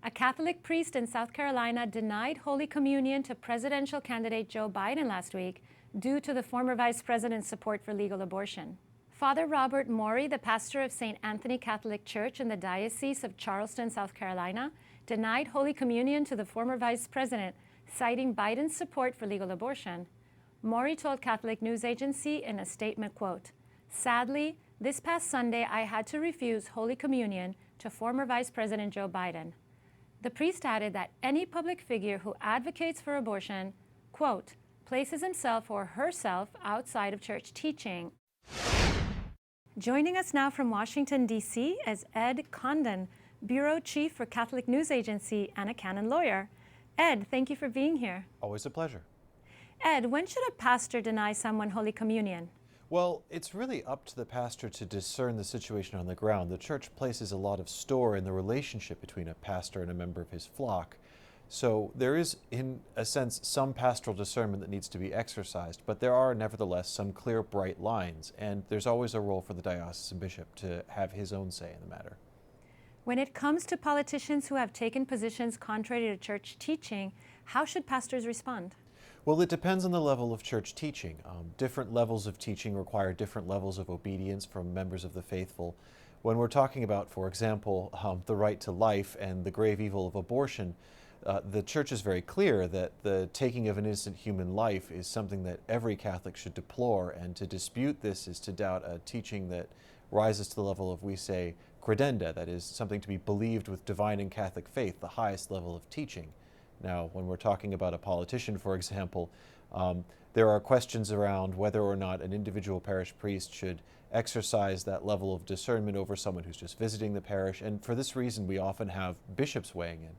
A Catholic priest in South Carolina denied Holy Communion to presidential candidate Joe Biden last week due to the former vice president's support for legal abortion. Father Robert Morey, the pastor of St. Anthony Catholic Church in the Diocese of Charleston, South Carolina, denied Holy Communion to the former vice president, citing Biden's support for legal abortion. Morey told Catholic News Agency in a statement, quote, "Sadly, this past Sunday I had to refuse Holy Communion to former Vice President Joe Biden." The priest added that any public figure who advocates for abortion, quote, places himself or herself outside of church teaching. Joining us now from Washington, D.C. is Ed Condon, Bureau Chief for Catholic News Agency and a canon lawyer. Ed, thank you for being here. Always a pleasure. Ed, when should a pastor deny someone Holy Communion? Well, it's really up to the pastor to discern the situation on the ground. The church places a lot of store in the relationship between a pastor and a member of his flock. So there is, in a sense, some pastoral discernment that needs to be exercised, but there are nevertheless some clear, bright lines, and there's always a role for the diocesan bishop to have his own say in the matter. When it comes to politicians who have taken positions contrary to church teaching, how should pastors respond? Well, it depends on the level of church teaching. Different levels of teaching require different levels of obedience from members of the faithful. When we're talking about, for example, the right to life and the grave evil of abortion, the church is very clear that the taking of an innocent human life is something that every Catholic should deplore, and to dispute this is to doubt a teaching that rises to the level of, we say, credenda, that is, something to be believed with divine and Catholic faith, the highest level of teaching. Now, when we're talking about a politician, for example, there are questions around whether or not an individual parish priest should exercise that level of discernment over someone who's just visiting the parish, and for this reason we often have bishops weighing in.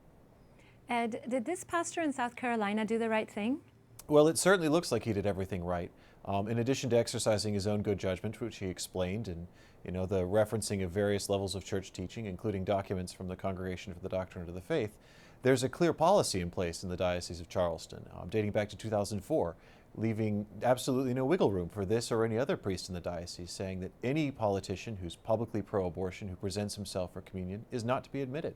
Ed, did this pastor in South Carolina do the right thing? Well, it certainly looks like he did everything right. In addition to exercising his own good judgment, which he explained, and the referencing of various levels of church teaching, including documents from the Congregation for the Doctrine of the Faith, there's a clear policy in place in the Diocese of Charleston, dating back to 2004, leaving absolutely no wiggle room for this or any other priest in the diocese, saying that any politician who's publicly pro-abortion, who presents himself for communion, is not to be admitted.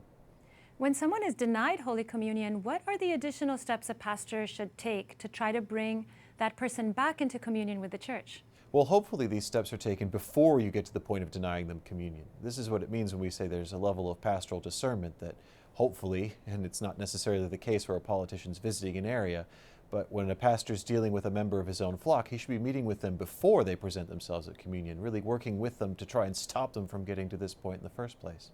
When someone is denied Holy Communion, what are the additional steps a pastor should take to try to bring that person back into communion with the church? Well, hopefully these steps are taken before you get to the point of denying them communion. This is what it means when we say there's a level of pastoral discernment that hopefully, and it's not necessarily the case where a politician's visiting an area, but when a pastor's dealing with a member of his own flock, he should be meeting with them before they present themselves at communion, really working with them to try and stop them from getting to this point in the first place.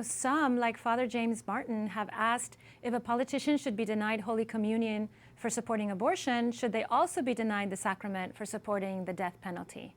Some, like Father James Martin, have asked if a politician should be denied Holy Communion for supporting abortion, should they also be denied the sacrament for supporting the death penalty?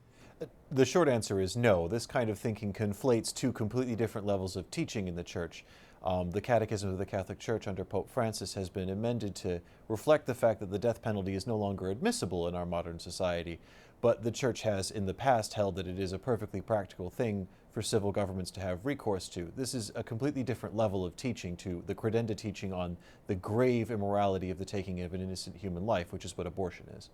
The short answer is no. This kind of thinking conflates two completely different levels of teaching in the Church. The Catechism of the Catholic Church under Pope Francis has been amended to reflect the fact that the death penalty is no longer admissible in our modern society, but the Church has in the past held that it is a perfectly practical thing for civil governments to have recourse to. This is a completely different level of teaching to the credenda teaching on the grave immorality of the taking of an innocent human life, which is what abortion is.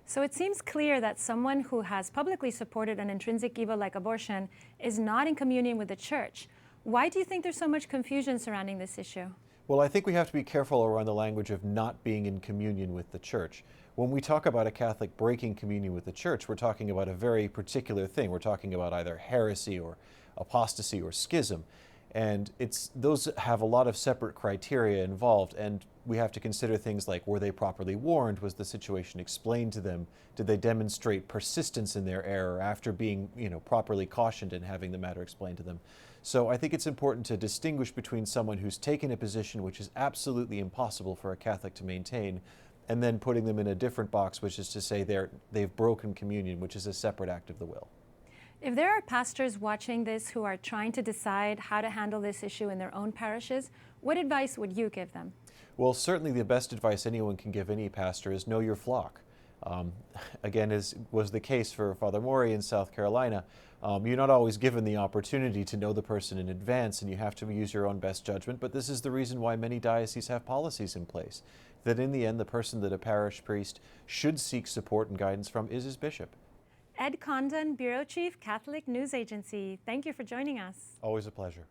So it seems clear that someone who has publicly supported an intrinsic evil like abortion is not in communion with the Church. Why do you think there's so much confusion surrounding this issue? Well, I think we have to be careful around the language of not being in communion with the Church. When we talk about a Catholic breaking communion with the Church, we're talking about a very particular thing. We're talking about either heresy or apostasy or schism. And those have a lot of separate criteria involved, and we have to consider things like, were they properly warned? Was the situation explained to them? Did they demonstrate persistence in their error after being, properly cautioned and having the matter explained to them? So I think it's important to distinguish between someone who's taken a position which is absolutely impossible for a Catholic to maintain, and then putting them in a different box, which is to say they've broken communion, which is a separate act of the will. If there are pastors watching this who are trying to decide how to handle this issue in their own parishes, what advice would you give them? Well, certainly the best advice anyone can give any pastor is know your flock. Again, as was the case for Father Morey in South Carolina, you're not always given the opportunity to know the person in advance, and you have to use your own best judgment, but this is the reason why many dioceses have policies in place, that in the end the person that a parish priest should seek support and guidance from is his bishop. Ed Condon, Bureau Chief, Catholic News Agency. Thank you for joining us. Always a pleasure.